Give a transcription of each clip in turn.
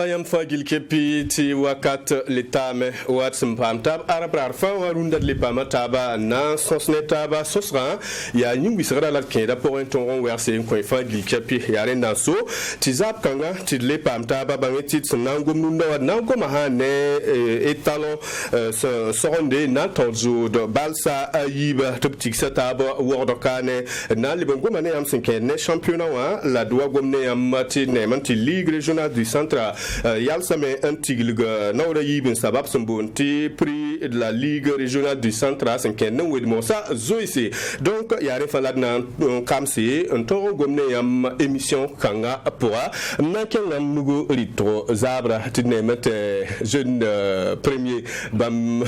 yam fagil kepi ti wakat letame wat simpam tab arabrar fa warunda lepama taba na sosne taba sosra ya nyingi sera la kenda pour un ton verse ko fagil kepi ya renda so ti zap kanga ti lepam taba bangeti tsanango munda wa nango mahane etalon soronde na tonzo de balsa ayiba toptik sataba wordokane na libongo mane am sinkene championnat wa la doa gomne am mati ne manti ligue régionale du centre Yalsame Antigilga Naura Yibin Sabab Sambunti prix de la Ligue régionale du centre Saint-Ken Wedmosa Zoïse. Donc il y a un falad na kamsi un toro gomne yam émission kanga pour naken nugo litro zabra tinemet jeune premier bam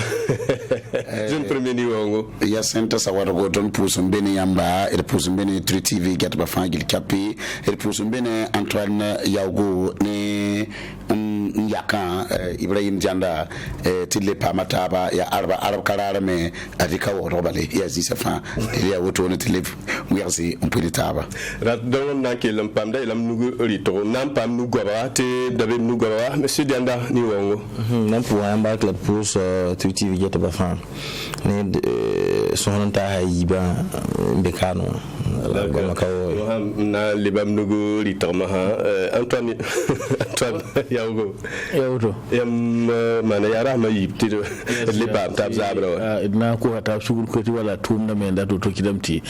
jeune premier niveau ya senta sawar go don pusum bene yamba et pusum bene tri TV get ba fangil kapi et pusum bene Antoine Yago ni Yakan Ibrahim Janda tille pamataba ya arab karara me adika wo robale ya zisafa ya woto ne tille merci on peut taba radon na ke lampam da lam nugo rito nampam nugo ba te dabe nugo ba monsieur Janda ni wongo nan pour un ba club pour TV get ba fan ne sonanta hayiba bekano na libam nugo rito ma Antoine Yago yam mana yara ma yipti le bam tab zabra na ko hata shugur ko ti wala tumna men da to kidamti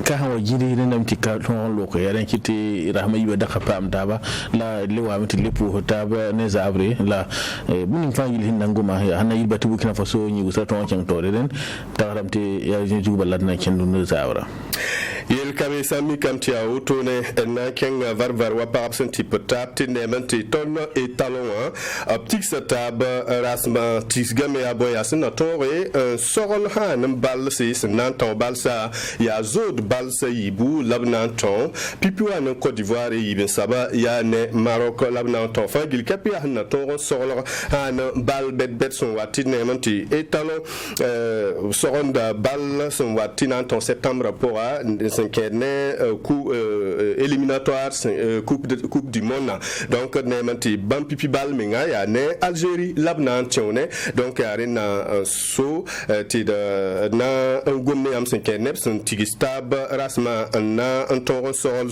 ka hawa jiri ne namti ka ton loko yaran kiti rahma yiba da khapam daba la lewa miti lepu taba ne zabre la bunin fangil hin nanguma ya hana yiba tubu kina faso ni gusa ton kan tore den taramte ya jigu baladna kendu ne zabra yel kame sami kamti a utone na kenga varvar wa par absent type tap tine menti ton et talon optique sa tab rasma tisgame ya boya sina tore sorol han bal sis nan ton balsa ya zod balsa yibu labnan ton pipiwa na Côte d'Ivoire yibin saba ya ne Maroc labnan ton fagil kapi han ton sorol han bal bet son watine menti et talon soronda bal son watine ton septembre pour coup éliminatoire coupe du monde donc nemanti bam pipi bal menga ya ne Algérie labnan tione donc ya rena so ti de na gomne am senkene son tigistab rasma na un toro sol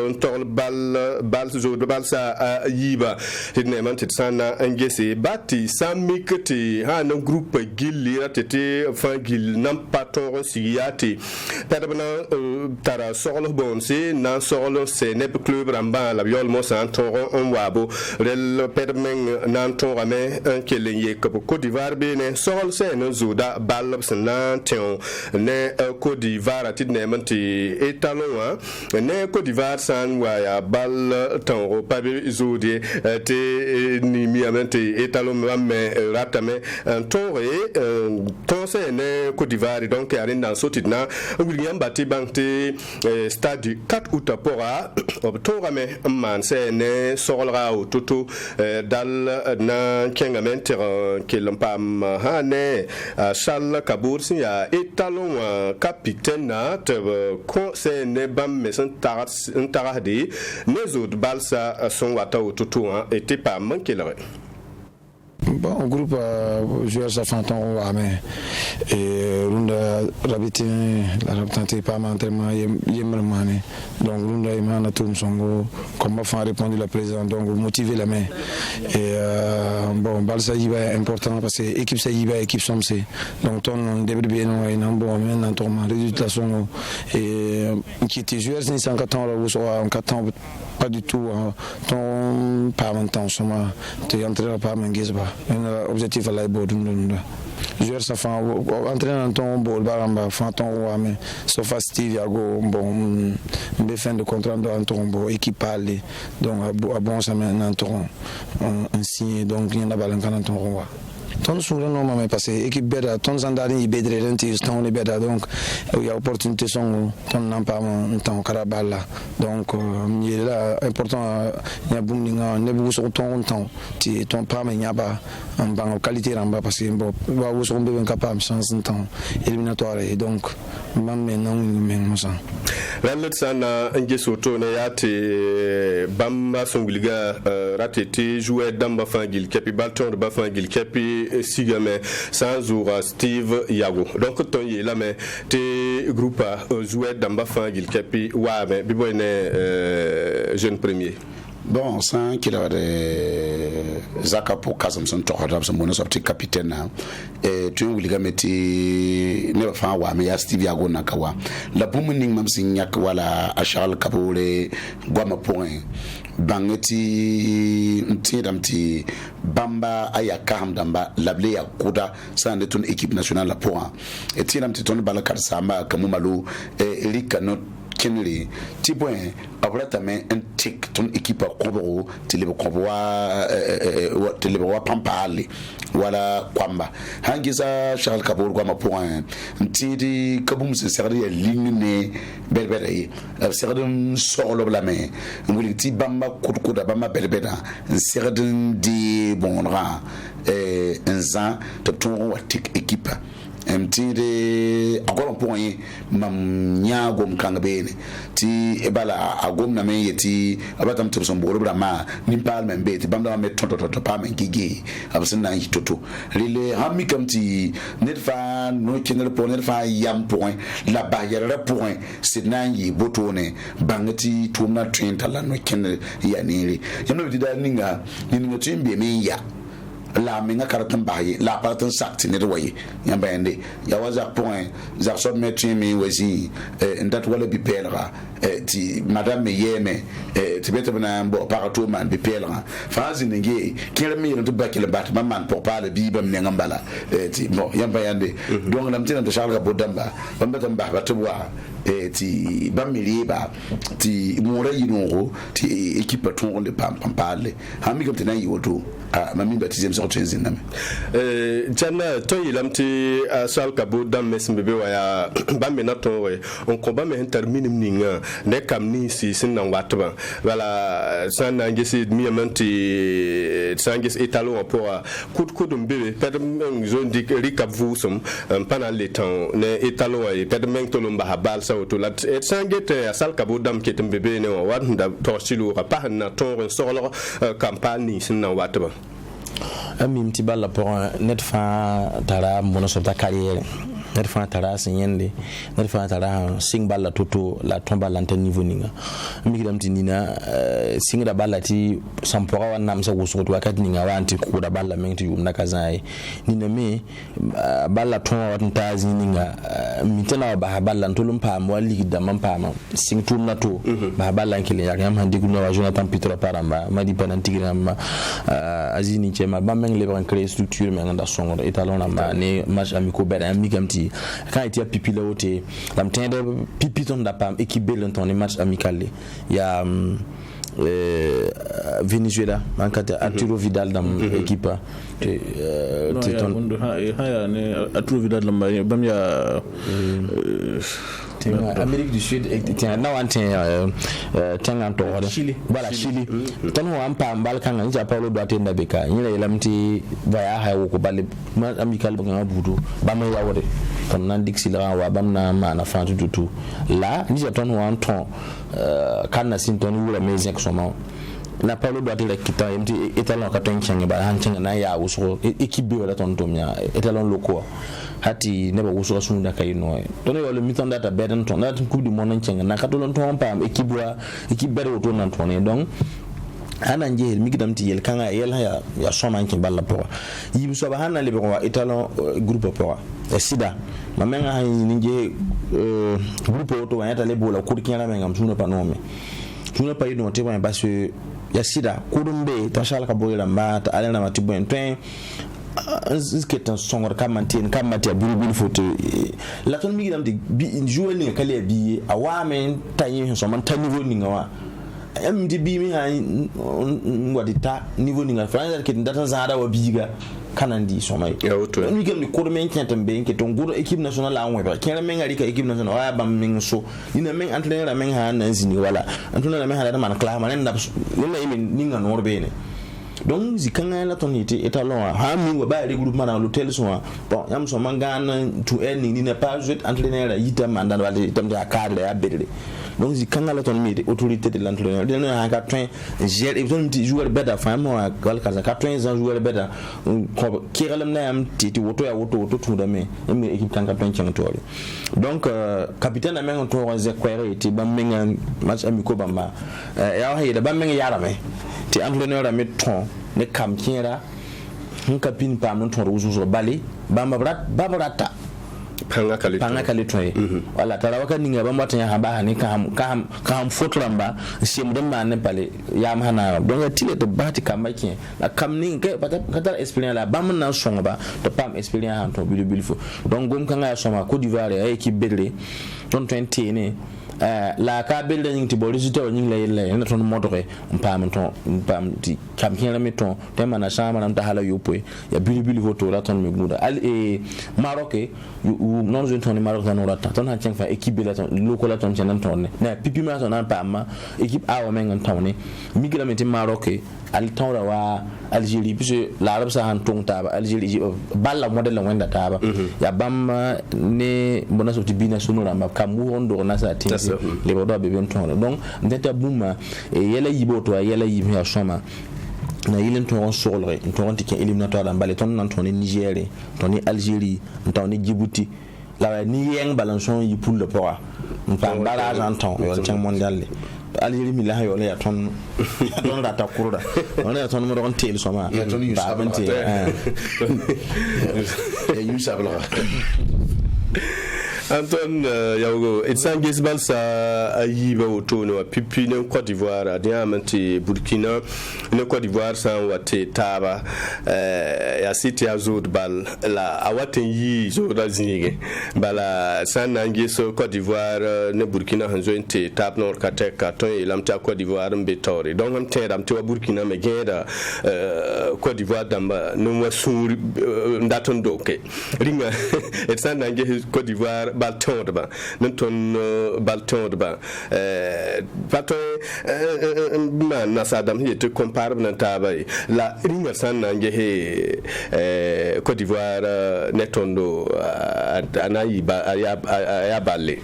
un toro bal zo de bal sa yiba ti nemanti sana ngese bati samikti ha no groupe gilli ratete fa gil nam patoro siyati pedabana tara solo bonsi na solo se ne club ramba la viol mo san toro on wabo rel pedmen nan toro me un kelenye ko Côte d'Ivoire be ne solo se no zuda bal na tion ne Côte d'Ivoire ti ne manti etalon ne Côte d'Ivoire san wa ya bal ton pa be zudi te ni mi amenti etalon me ratame toro ton se ne Côte d'Ivoire donc arin dans sotina William Bati Bante stade du 4 août pora obtorame man se ne sorolra au toto dal na kengament kelampam hane Charles Kabour si ya etalon capitaine na ko se ne bam mesen tarade les autres balsa son wata au toto était pas manqué là. Bon, groupe joueurs ça fanton wa mais et runda rabiti la rabtante pas mentement yemremane donc runda imana tout songo comment faire répondre le président donc motiver la main et bon balsa yiba important parce que équipe ça yiba équipe somse donc ton début bien non bon maintenant ton résultat sont et qui était joueur 540 ou en 4 ans pas du tout ton pas maintenant seulement tu entraînes pas mengesba objectif à la bodum joueur ça fait entraîner dans ton bol baramba fanton wa mais sauf Steve Yago bon be fin de contrat dans ton bon équipe aller donc à bon ça maintenant ton un signe donc il y a balan dans ton roi ton sura no mama parce équipe beda ton zandari i bedre lenti ton ni beda donc il y a opportunité son ton nan pas mon temps karabala donc il est là important ya bumninga ne bu so ton ti ton pas mais ya ba en ban qualité ramba parce que bon wa wo so be capable chance temps éliminatoire donc mam mais non mais mosa Ramlet sana nge soto ne yate bamba songulga ratete jouer damba fangil kepi balton de bafangil kepi sigame sans jour Steve Yago donc ton yi la mais te groupe jouer damba fangil kepi wa mais bibo ne jeune premier bon sans qu'il a Zaka pour Kasamson Tohadab son bonus of capitaine et tu ligameti ne fa wa me ya Steve Yago nakawa la bumuning mam sinyak wala a Charles Kabore gwama point bangeti ntidamti bamba aya kaham damba lable ya kuda sande ton équipe nationale la point et tidamti ton balakar samba kamumalu Erika not Kenry Tipoin Abratame un tic ton équipe à Koboro, Teleboa Pampali, voilà Kwamba. Hangisa Charles Kabor Guama point, Tidi Kaboum se serait ligne Belbere, Serdum solo la main, Multi Bamba Kukuda Bamba Belbeda, Serdum di Bonra, un zan, Topton Watik équipe. Mtide agora point mam nyagom kangabene ti ebala agom na men yeti abatam tebson boro brama nim palmen beti bamda me toto pa men gigi absen na hitoto lele hammi kamti netfa no kenel point netfa yam point la barrière point c'est nanyi botone bangati tumna train tala no kenel yaniri yamno bidida ninga timbe men ya la minga karatan baye la paratan sakti ne roye yamba ende ya waza point za so metri mi wezi ndat wala bi pelra ti madame yeme ti beta bana mbo parato man bi pelra fazi nge kire mi to bakile bat man pour parler bi bam ne ngambala ti bon yamba yande donc lam tina de Charles Bodamba bamba tamba batwa ti bamili ba ti mora yinoro ti équipe ton le pam parler ha mi comme tenan yoto mami baptisé sur Tenzin Jana to yilamti Charles Kabodam mesmbebe wa ya bamena to we on combat me termine ninga ne kamni si sinan watba wala sana ngesi miamanti sangis italo pour coup bébé pedem zone dik recap vous som pendant les temps ne italo wa pedem to lomba habal sa to la et sangete Charles Kabodam qui bébé ne wa nda to silu pa na ton solo campagne sinan watba Ami mtibala pour net fa tara mono sota carrière net fa tara sinyende net fa tara sing balla toto la tomba l'antenne niveau ninga mi gidam tinina sing da balla ti sampora wana msa wusoto wakati ninga wanti ku da balla menti yumna kazai nina me balla tonwa wanta zininga mitena ba balla ntulum pa mo ligida mampa ma sing tumna to ba balla nkile yakam handi kuna wa Jonathan Petro paramba madi panantigira ma azini chema ba men le ban créer structure mais nganda songo etalon na ma ne match amico beda amigamti quand il y a pipi là côté la mtende pipi ton da pam équipe belenton les matchs amical il y a Venezuela mankata Arturo Vidal dans l'équipe Arturo Vidal dans bamya Amérique du Sud tiens na wan tiens to voilà Chili tan ho ampa mbalkan nja Paulo Duarte ndabeka nyira ilamti baya ha ko balle amical ba budu ba me yawore tan nan dixi la wa bamna mana fantu tutu la ni ton ho anton kana sinton wura mezi exomo na Paulo Duarte le kita yemti etalon ka ton changa ba han changa na ya uso équipe bi wala ton tomnya etalon loko hati neba wuso sunda kayno don yo le mitan data beden ton na coupe du monde chenga na katolon ton pam équipe bere to nan ton donc ana nje mi gidam ti yel kanga yel ya soma nkin balla po yibi so ba hanna le be ko italon groupe po sida mamenga ha nje groupe to wanyata le bola kurkinya na ngam tuna panome tuna pa yino te ba parce ya sida kurumbe to Charles Kabore la mata alena matibo entwen isketan songor kamantin kamati abulu foto la ton mi gidam de jouer ni kale bi awamen tayin so man ta niveau ni ngawa MDB mi ha wadita niveau ni nga France ke ndata zada wa biga kanandi somay ni gem ni ko men kentam be ke ton guro équipe nationale la on ba kera men ngari ka équipe nationale wa bam men so ina men entraîneur men ha nan zini wala entraîneur men ha da man clama nen nabs ina imin ninga norbe ne donc zikanga la ton été étalon ha mi wa ba regroupement dans l'hôtel so bon yam so mangana to earning ni ne pas jouer entraîneur yita mandan wala itam da cadre ya bedre donc zikanga la ton mi autorité de l'entraîneur de na ka train gère et ton joueur beda femme wa gal kaza 80 ans joueur beda ko kirelam na am titi woto ya woto tout da me mi équipe kan 80 tori donc capitaine amen to wa zekwere ti bam menga match amico bamba ya wa da bam menga yara me ti entraîneur ami ton ne kam kiera kapine pam non ton rozo balé bamba babrata panga kali toy wala tara waka ninga ba mata ya haba ne kam fotramba sim dem ma ne pale ya mahana donc tile to bati kamaki la kam ni ke pata experience la bam na songa ba to pam experience han to bilfo donc gom kanga ya soma Côte d'Ivoire ya équipe bedre ton 20 ne la ka belde ngi ti bo résultat ngi lay na ton modore pam ti champion la meton tema na chama na hala yopoe ya bilbil voto la ton me guda al e Maroc non je ton Maroc na rata ton ha fa équipe la ton local la ton chenan ton na pipi ma ton pa ma équipe a wa men ton ne migra meti Maroc al ton wa Algérie puisque l'arab sa han ton taba Algérie balla model wenda taba ya bam ne bona so ti bina sunu ramba kamu ondo na sa tin les bordeaux be ben ton donc ndeta buma e yela yiboto yela yimi ya soma na yilen ton solre ton tike éliminatoire dans balé ton nan ton Nigeria ton Algérie ton Djibouti la ni yeng balançon yi pour le poids on pa barrage en temps yo tang mondial Algérie mi la yo le ton don data kurda on est ton numéro 1 tel soma ton yusabante yusabla Anton yago etsangis balsa ayiba otono pipi ne Côte d'Ivoire diamante Burkina ne Côte d'Ivoire san wate taba ya city azud bal la awaten yi zo da zinige bala san nangi so Côte d'Ivoire ne Burkina hanzo inte tap nor kateka ton lamta Côte d'Ivoire mbetori donc am tedam to Burkina me geda Côte d'Ivoire damba no wasuri ndaton doke ringa etsan nangi Côte d'Ivoire Balton de ba non Balton de ba pato man nasadam hi te comparable nan tabay la ringa san nange he Côte d'Ivoire netondo anayi ba ya balle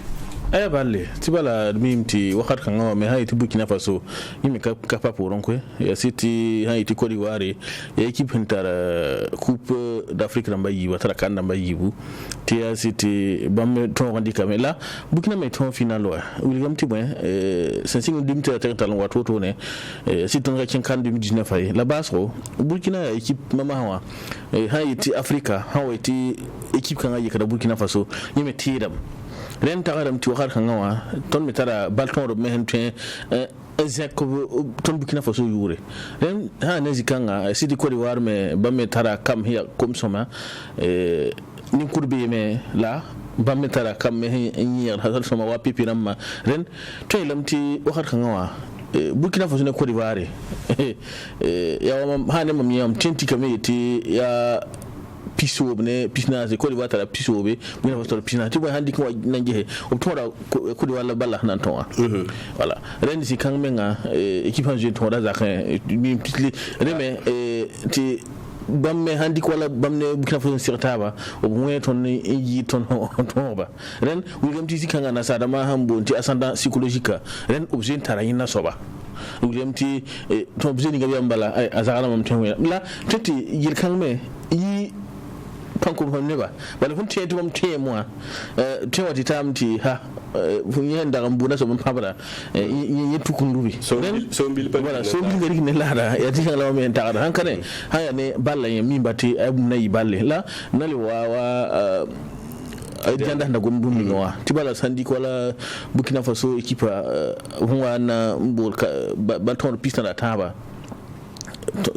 aya balle tibala mimti wakat kan me hayti Burkina Faso yimi ka paporon ko ya city hayti Côte d'Ivoire ya équipe intara coupe d'Afrique namba yiba tara kan namba yibu ti ya city bam ton randi kamela Burkina me ton final wa william ti ben sensingo dimta talon wato to ne city ton ka kan 2019 ay la baso Burkina équipe mama hawa hayti Africa hayti équipe kan ayi ka Burkina Faso yimi tidam ren tagaram ti wakar kan wa ton mitara balton ro mehen twen ezeko ton Burkina Faso yure ren ha nezi kanga sidi Côte d'Ivoire me bamme tara kam hiya comme soma ni kurbe me la bamme tara kam me nyir hadal soma wa pipiramma ren to lamti wakar kan wa Burkina Faso ne Côte d'Ivoire ya wa ha ne mam yam tenti kame ti ya piso ne pisna se Côte d'Ivoire tara piso be Burkina Faso pisna ti boy handi ko nange o tora Côte d'Ivoire la balla nan ton voilà ren si kan menga équipe en jeu ton da zakan mi pitli reme ti bamme handi ko wala bamne Burkina Faso sirtaba o moyen ton yi ton ba ren william ti kan na sada ma hambo ti ascendant psychologique ren objet tara yin soba william ti to objet ni gabi ambala ay azara mam ton la tati yir kan me yi panko neba bale fun tiye tum tiye moi tiye wati tamti ha fun yenda ngambuna so pabara yi tukundubi so bil voilà so bil ngari ne lara ya ti kala men taara hankane haya ne balla mi mbati ay nayi balle la nali wa ay janda na gondum ni wa tibala sandi ko la Burkina Faso équipe huwa na mbol balton pista na taba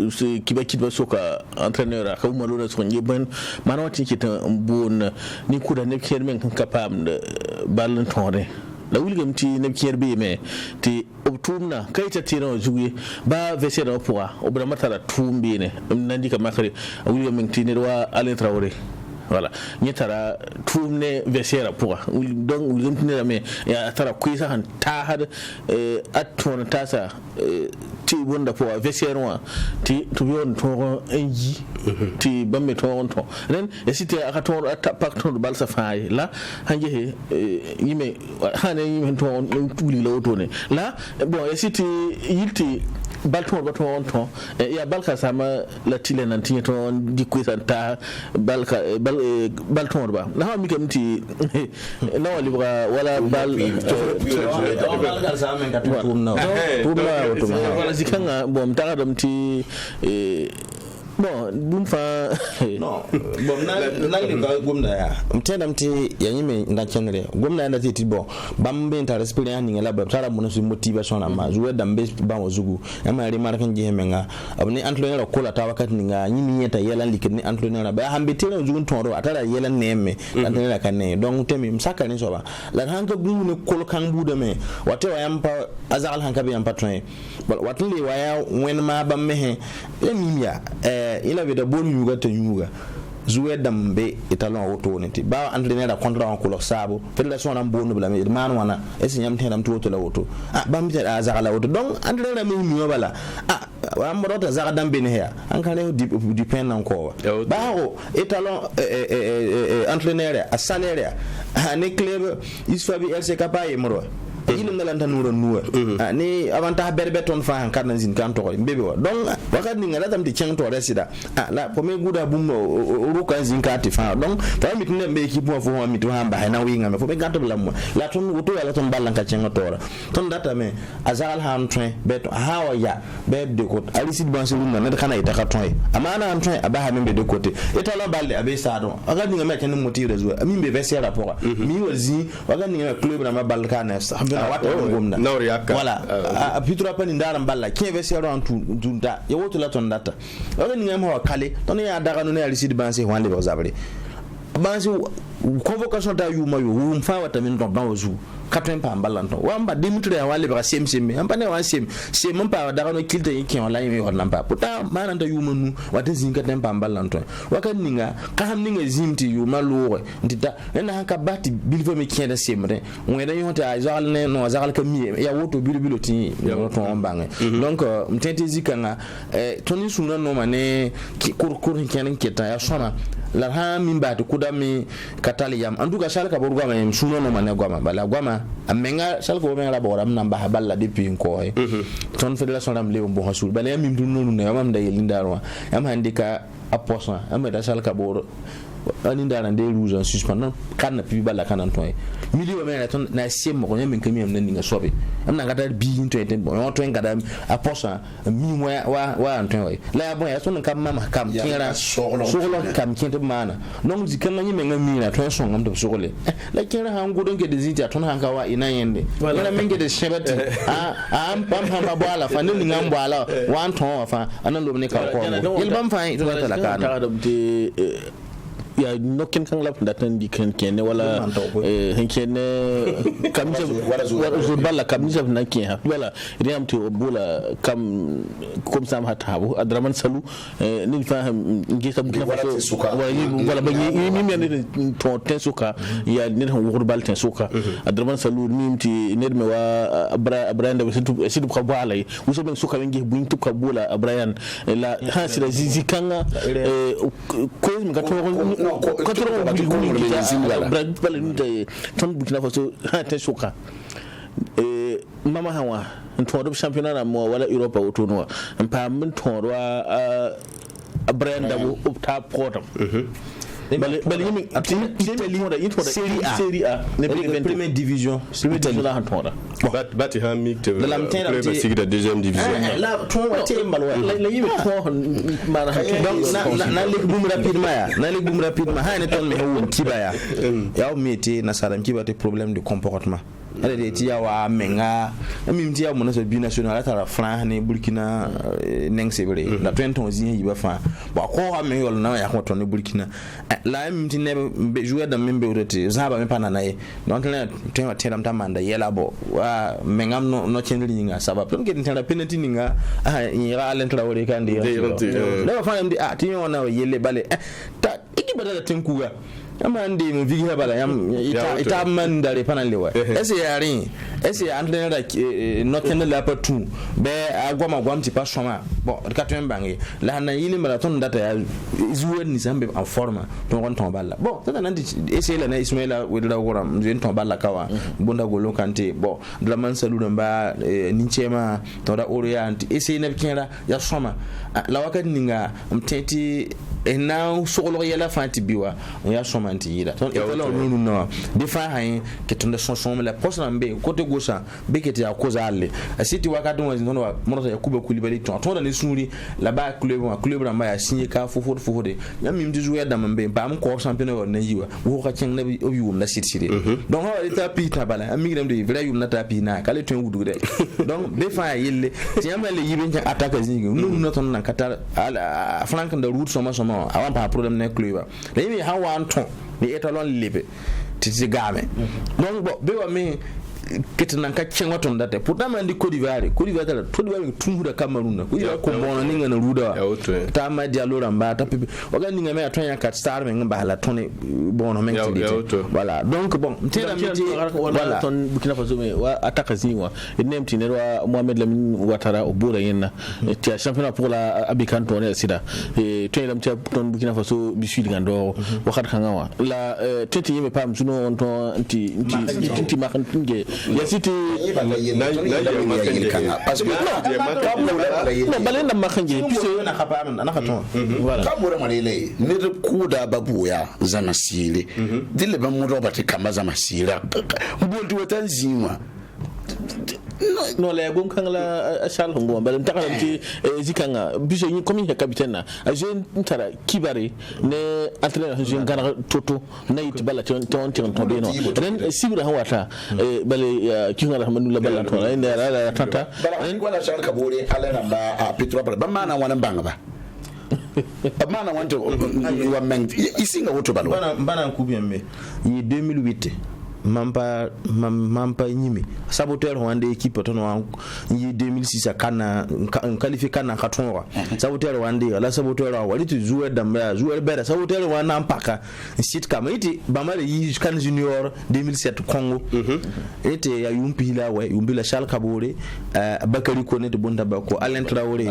ce qui va soka entraîneur ka umalo da sonje ban manawati ki ta bon ni kuda ne kiyar men capable de ballon tore la wilgam ti ne kier be me ti obtumna kay ta tino jugi ba vesera poa obra matala tumbi ne nandi ka makare wilgam ti ne wa Alain Traoré voilà ni tara tumne vesera poa donc wilgam ti ne me ya tara kuisa han ta had atona tasa ti wonda poa vesera ti to yon to enji ti bamme to on to ren e site aka to pak to balsa faay la hanje he yime hane yime to on tuli la auto ne la bon e site yilti balton ba to on to ya balka sama la tile nan tinye to on dikku santa balka balton ba na ha mi kam ti na wali wala bal balka sama ka tumna wala zikanga bom taga dum ti bon bum fa no bom na ni ga gumna ya mtenda mti ya nyime ndachenre gumna nda ti bo bambe nta respect ya ninga laba tara mun su motivation ama zuwe dambe ba wazugu ama ri markan je menga abni antlo la kola ta wakati ninga nyimi yeta yelan likini antlo na ba hambe tena zugun toro atara yelan neme antlo la kanne donc temi msaka ni soba la hanga bu ne kol kan bu de me wate wa yampa azal hanka be yampa tron watli wa ya wen ma ba mehe emimia ila be da bonu yuga ta yuga zuwe dambe italon auto ne ti ba entraîneur da contrat en couleur sabo fédération na bonu bla me man wana esi nyam tenam to la auto ba mi ta azaka la auto donc entraîneur me mi bala wa morota zaka dambe ne ya an kan depend encore ba o italon entraîneur a salaire ne club isfabi LC Kapaye moro il ne lanta nuro nuwa ni avanta berbe ton fa han kan zin kan to mbebe wa donc wakat ni ngala tam di cheng to resida la premier guda bum ruka zin ka ti fa donc fa mit ne be ki bo fo mit ha ba na winga me fo be gato blam la ton wuto la ton ballan ka cheng to ra ton data me azal han train beto hawa ya be de ko ali sid ban se wunna ne kana ita ka ton amana han train aba ha me de côté eta la balde abe sa don wakat ni ngame ken motire zuwa mi be verser rapport mi wazi wakat ni ngame club na mabal kana wata ngomna voilà a pitura pani ndara mballa kebe sero antu dunta ya woto la ton data wala ni ngam ho kale ton ya daga no ya risidi banse wande ba zabare banse convocation ta yuma yo mfa wata min don ban ozu katwen pa mbalanto wamba dimitre ya wale ba semseme ampane wa sem mpa daga no kilta yiki on la yimi on namba puta mananta yuma nu wata zinga tempa mbalanto wakan ninga ka ham ninga zimti yuma loore ndita na hanka bati bilfo me kienda semre weda yonta azal ne no azal ka mi ya woto bilbilo ti to ombange donc mtente zikanga toni suna no mane kur kenen keta ya sona la ha mimba to kudami katali yam anduga shalka borgwa ma suna no mane gwa bala gwa amenga salko be ngala boram namba haballa depuis ko ton fédération ram lew bo hasul bale yam mimdu nonu ne am da yelindarwa am handika aposa am da salka bor ani ndana de rouge en suspendant kan pi balla kanan toy milieu me ton na sem ko nyam kami am nan nga sobe am na ngata bi into enten bon on to ngada aposa mi wa anton way la bon ya son kam mama kam kira sogolo kam kinte mana non zikan na nyime ngami na to son ngam do sogole la kira ha ngudon ke de zinja ton hanka wa ina yende wala menge de shebati am pam ha bala fa ni ngam bala wan ton wa fa anan lo ne ka ko yel bam fa to la kana ya nokin kan lap datan di kan kene wala kene kamje wala zo balla kamje na ken ha wala riam to bola kam sam hatabu adraman salu ni faham ngi kam na faso wala ba ni mi to ten suka ya ni han wor bal ten suka adraman salu ni mti ne me wa brand sidu ka bala wuso ben suka ngi buin tup ka bola abrayan la ha sida zizikanga ko mi ka to katoro brand pale nte ton Burkina Faso ha te suka mama hawa ntodo championnat na mo wala Europe otono mpa min todo a brand da bu ta potom bale yimi Italie hoda into Serie A ne première division la hantoda bati ha mi te premier sigue de deuxième division la ton wate malwa la yimi ton mana na lig boom rapidement ha ne ton me won kibaya yaw meti na salam kibate problème de comportement ala de ti ya wa menga mi ti ya mo na so bi national ata France ne Burkina neng sebre la 20 ans yi ba fa ba ko ha men yol na ya ko to ne Burkina la mi ti ne be jouer dans même beurete za ba me pa na na e donc la ten wa teram ta manda yela bo wa mengam no chendli nga sabab don get tera penalty nga ira alen trawore kan di la fa am di ti wona yele bale ta ikiba da tenkuga ama ndi mu vigi bala yam ita mandare panalewa ese yari ese antene da no kenela patu be agwama gwamti pa shoma bon ka tembange la na yili marathon data ya zuwen ni sambe en forma to gon ton balla bon tata nandi ese la na Ismaila wedra goram jen ton balla kawa bunda golo kante bon la man salu ba ninchema to da orienti ese na kenra ya shoma la wakati ninga mteti na solo yela fanti biwa ya shoma yida ton etalo nunu no de fa han ketonde sonson la posa mbe côté gauche be kete ya koza alle asiti wakati wa zinno wa monota ya kuba kulibali ton da ne suri la ba club ramba ya signé ka fofo de ya mi mdi jouer da mbe ba am ko champion na yiwa wo ka chen na bi obium na city donc ha eta pita bala ami gidam de vrai yum na tapi na kale ton wudu de donc de fa yelle tiama le yibe nja attaque zingi nunu no ton na kata flank da route soma awan pa problème na club la yimi ha wa anton ni etalon libe titi game donc bo be wa me ketana ka chenwa ton date pourtant man di Côte d'Ivoire tunguda Cameroun ko ya ko bono ninga na ruda ta ma dialo ramba ta pipi waga ninga me atonya kat star me ngba la tone bono men tidi voilà donc bon tera miti voilà ton Burkina Faso me wa ataka zinwa nemti ne wa Mohamed Lamine Ouattara o bora yenna ti championnat pour la Abikan tonel sida e to lam ti ton Burkina Faso bi sud gando wakat kangawa la tete yeme pam suno on ton ti ma kan tunge ya city parce que non balenda makanje piso na khapa na khaton voilà kabura malele ne kuda babuya zama sile dile ba mu robert kama zama sila mbontu watanzima no le gom kan la Charles Ngom balam takala ti zikanga biso ni comme capitaine na a jeune ntara kibare ne entraîneur jeune gana toto na yiti bala ton tombe no ren sibra hawata bale ki ngala manu la bala ton ne la tata wala Charles Kabore ala namba a Petro ba mana wana banga ba mana wanto wa meng isinga woto balwa bana kubiembe ni 2008 mampa nyimi saboteur wande équipe to no yi 2006 kana qualifié kana katonwa saboteur wande la saboteur wali tu jouer damba jouer bere saboteur wana mpaka site kama iti bamale yi kan junior 2007 Congo ete ya yumpila Charles Kabore Bakari Koné de Bonda Bako Alain Traoré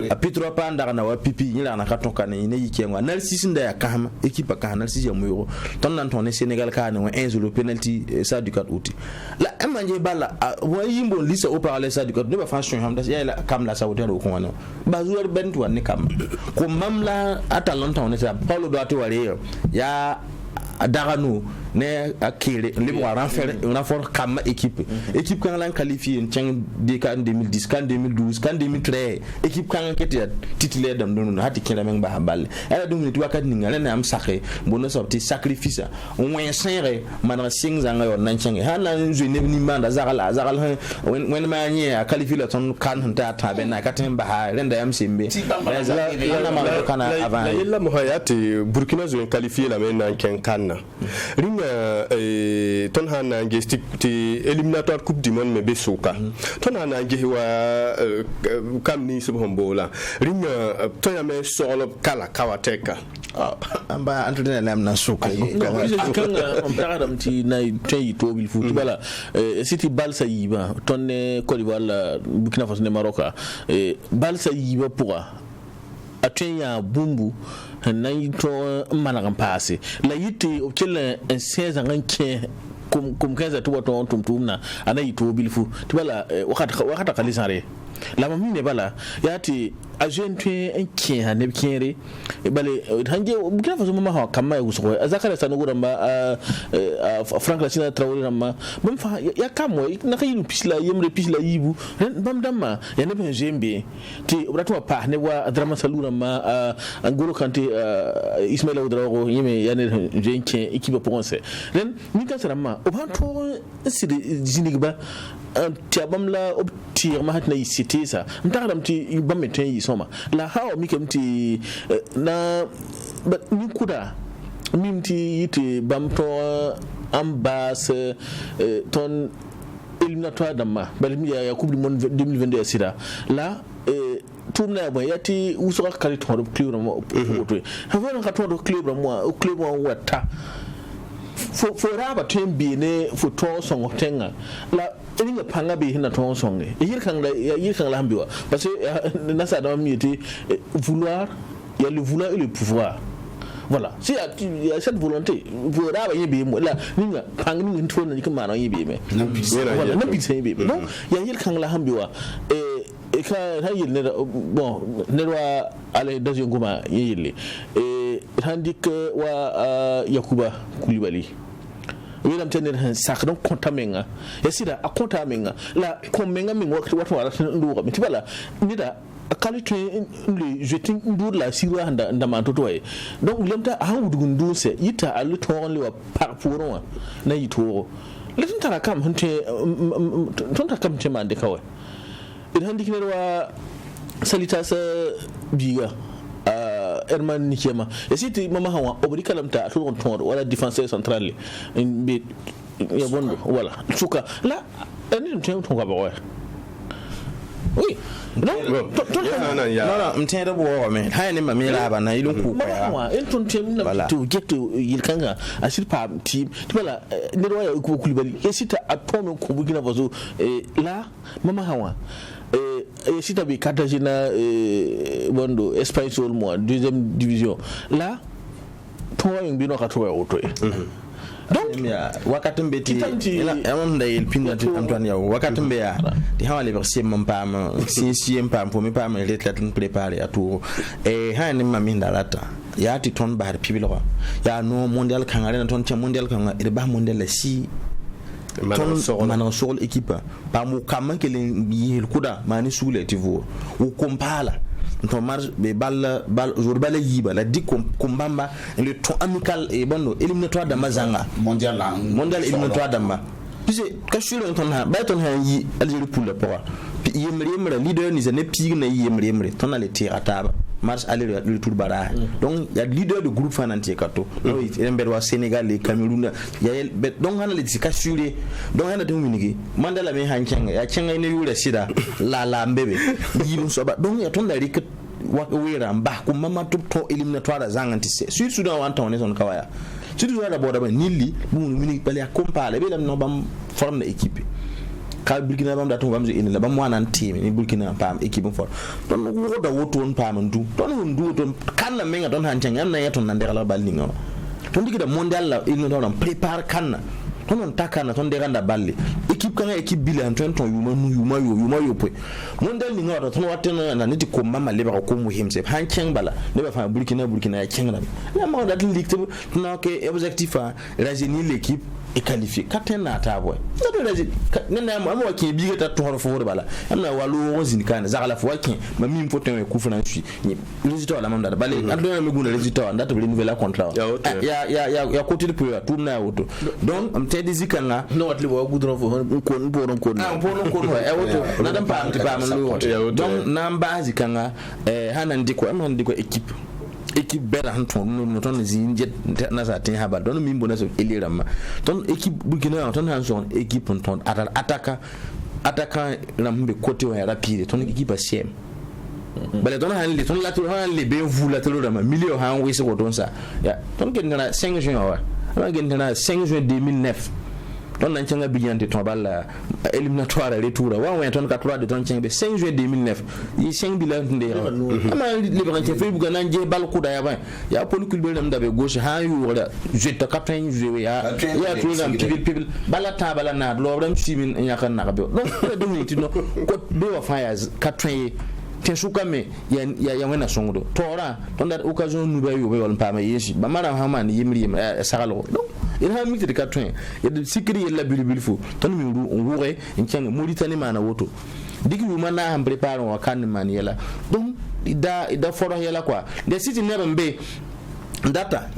a Petro Panda na wa pipi nyila na katonka ne yikengwa Narcisse nda ya kama équipe ka Narcisse ya muyoro ton nan ton Sénégal ka ne 1-0 penalty ça du 4 août la manje bala wa yimbo lisa au parallèle ça du 4 ne ba fashion hamda ya la kam la saboteur ko wana ba joueur bentu wan ne kam ko mamla ata longtemps ne ça Paulo doit wale ya Darano ne akire libre renfort comme équipe quand l'an qualifié en des cas 2010 quand 2012 quand 2013 équipe quand était titulaire dans nous hati kila menga balle elle donc tu wakat ninga na am saxé bono sorti sacrifice on moins serré man 5 ans yo nan chenge hala nju ni manda zagal wen ma nyi a qualifié le ton kan ta tabe na katen ba ha renda am simbe la ma kana avant la mohayati Burkina Faso qualifié la men nan kan ringa ton hana nge ti éliminatoire coupe du monde me be soka ton hana nge wa kam ni subhombola ringa to ya me solo kala kawateka amba entraîneur lam na soka kan on taradam ti na tay to bil foot bala city balsa yiba ton Côte d'Ivoire la Burkina Faso ne Maroc balsa yiba pour atenya bumbu na yito managan passe la yiti o kele 16 ans ke kum 15 to wato tum na ana yito bilfu tibala wakata kalisare la mamine ne bala yati agentwe enki ha ne kire bale hanje bukina faso mama ha kama ya guso azakara sanugura ma Frank la sina Traoré ramma bam fa ya kamo na kayilu pisla yemre pisla yibu bam damma ya ne ben jembe ti obrato pa ne wa adrama salura ma angolo kante Ismaïla Ouedraogo yeme ya ne jenke equipe ponce ren ni ka sarama obanto sidi jinigba tiabam la obtir ma hatna cité ça mtaram ti bameten yi soma la hawo mikemti na ni kuda mimti yiti bamto ambas ton éliminatoire d'amma balmi ya coupe du monde 2022 sida la tourna ya yati usoka kali to club mo oto havana ka to club mo wata fo raba tembi ne fo to songo tenga la ina panga be hina to songe yirkan la hambiwa parce que nasa da miti vouloir il y a le vouloir et le pouvoir. Voilà, si il y a cette volonté pour raba yibi mo la ninga pang ninga to na yika mana yibi me voilà na bi sai yibi donc ya yirkan la hambiwa e ka hayil ne bon ne wa ale dajo ngoma yili handik wa Yakuba Koulibaly wilam tenir han sakdon kontamenga yasida a kontamenga la komenga min wakati watu wala ndu mi tibala nida qualité le jeting ndur la sirwa handa ndama totoy donc lemta a wudu nduse yita alu ton le wa par pouron na yitoro le tara kam hante tonta kam temande kawai idan dikine wa salita sa biga Herman Nikema yasiti mama hawa obri kalamta atun ton wala défenseur central be ya bondo wala suka la ani ton ka ba oui non mtenda bo me hayne ma me la ba na ilun ku kwa elton tem na to get to yilkanga asir pa team tibala ne roya ku Koulibaly yasita aton ko bugina bazo la mama hawa yasita bi Cartagena bondo Espagne sur moi deuxième division là to yung bino ka to auto donc wakatin beti amam da il pinati Antoine Yaw wakatin be ya di hawale verser mon pam si pam pour me pam lettre préparer à tout et hani mamin dalata ya ti ton bar pibilo ya no mondial kangare ton che mondial kanga e ba mondial la si manan sol équipe pa mu kam ke le yel kuda mani sule tivo ou compala ton marge be bal jour bal yiba la di kombamba le ton amical et bon éliminatoire de mazanga mondial éliminatoire d'amba puis ka shule ton ha ba ton ha yi Algérie pour le poids puis yemre leader ni zane pig na yemre ton ale tira taba marche aller le tour bara donc il y a leader de groupe fananti kato donc il berwa Sénégal et Cameroun ya donc hana le tikashure donc hana de minigi mandala me hanchanga ya chenga ne yura sida la mbebe yibu so ba donc ya ton da rik wera mba ko mama to éliminatoire zanganti c'est sur Soudan wanta on son kawaya sur Soudan da boda ba nilli bu minigi bale compare be lam no bam forme d'équipe ka Burkina bam da to bam je la bam wanan team ni Burkina pam équipe fort don wo da woto on pam ndu don ndu don kanna menga don han changa na yaton nan de la balli ngama ton digi da mondial la il no don prépare kanna ton on takana ton de randa balli équipe kan équipe bilan ton yuma yo pe mondial ni ngara ton watena na niti ko mama leba ko muhim se han chang bala leba fa Burkina ya changa na ma da ligue na ke objectif a rajeunir l'équipe et qualifié captain na ta boy na mo ke biga ta to fo bala amna walu wozin kan zakala fo wakin ma mi foto e ku fana shi résultat la mamda balé adona me guna résultat ndata be nouvelle contrat ya côté de pour tout na auto donc am te dizikanga no watli bo gudron fo ko ko e auto na dam pa am ti pa man lu donc na mbazi kanga hanan diko équipe bera hanton no ton zinjet na sa tin haba don mi mbona so elirama ton équipe Burkina ton hanson équipe ton attaquant rambe côté wa rapide ton équipe asiem bale ton han le ton la be vous la tolo rama milieu han wese ko don sa ya ton ken na 5 juin wa ala gen na 5 juin 2009 ton nan changa biyan de ton balla éliminatoire retour wa ton 4 de ton changa 5 juillet 2009 yi 5 bilan de ama le ban ke fe buga nan je bal ko da ya poli kulbel nam da be gauche ha yu wala je ta 80 juillet ya tout nam pibil bala ta bala na lo ram simin nya kan na be donc ni tino ko do wa fa ya 80 te suka me ya wena songo tora ton da occasion nu ba yo be wal pa ma yeshi ba mara ha man yimri sagalo donc il ha mi de 80 ya de sikri ya la bilbil fu ton mi ngure en cyang Mauritanie mana woto digi wu mana ham prepare wa kan man yela donc ida foro yela quoi de city ne mbe data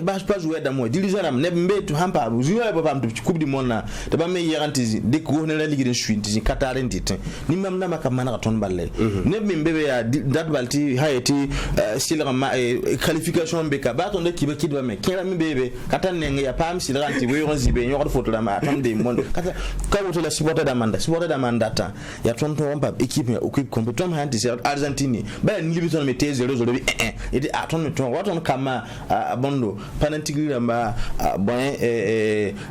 pas jouer dans moi dirigeant am ne mbe to hampa jouer ba pam to coupe du monde na de ba me yerantizi de ko ne la ligue de suite di Qatar nditin ni mam na maka mana ton balle ne mbe ya dat balti hayeti silra ma qualification be ka ba ton de kiba kidwa me kera mi bebe katan ne ya pam silra anti we ron zibe nyor photo la ma ton de monde kata ka woto la supporter d'Amanda ta ya ton to pam équipe compétition hanti c'est Argentine ba ni libiton me te 0-0 et de aton me ton waton kama abondo panantigri ramba bon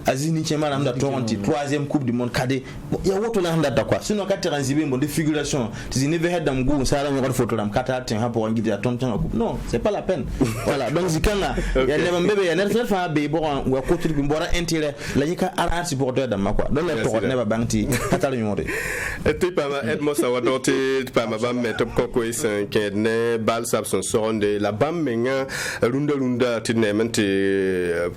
azini chema ramba tonti 3e coupe du monde kade ya woto la handa quoi sinon ka transibe bon de figuration tu never had them go sala ngor photo ram kata tin ha pour ngidi tonton coupe non c'est pas la peine voilà donc zikanga ya ne mbebe ya ne fa be bo wa contribuer mbora intérêt la yika ara supporter da makwa donc les pour ne ba banti kata le nyore et puis pas Edmond Sawadote pas ma bam met top koko is ne bal sab son sonde la bam menga runda tinementi